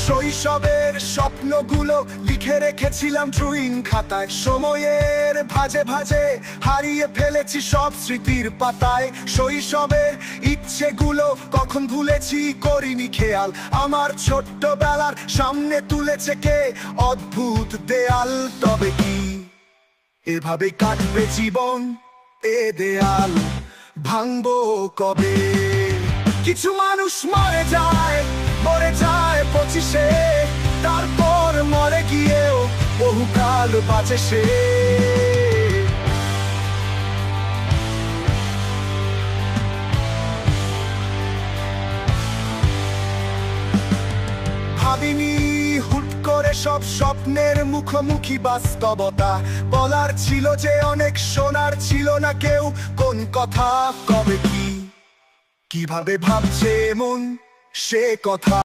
শৈশবের স্বপ্নগুলো লিখে রেখেছিলাম ড্রয়িং খাতায়, সময়ের ভাঁজে ভাঁজে হারিয়ে ফেলেছি সব স্মৃতির পাতায়। শৈশবের ইচ্ছেগুলো কখন ভুলেছি করিনি খেয়াল, আমার ছোট্টবেলার সামনে তুলেছে কে অদ্ভুত দেয়াল। তবে কি এভাবে কাটবে জীবন, এ দেয়াল ভাঙবো কবে? কিছু মানুষ মরে যায় 25-এ, তারপর মরে গিয়েও বহুকাল বাঁচে সে। ভাবিনি হুট করে সব স্বপ্নের মুখোমুখি বাস্তবতা, বলার ছিল যে অনেক, শোনার ছিল না কেউ কোন কথা। কবে কি কিভাবে ভাবছে মন সে কথা।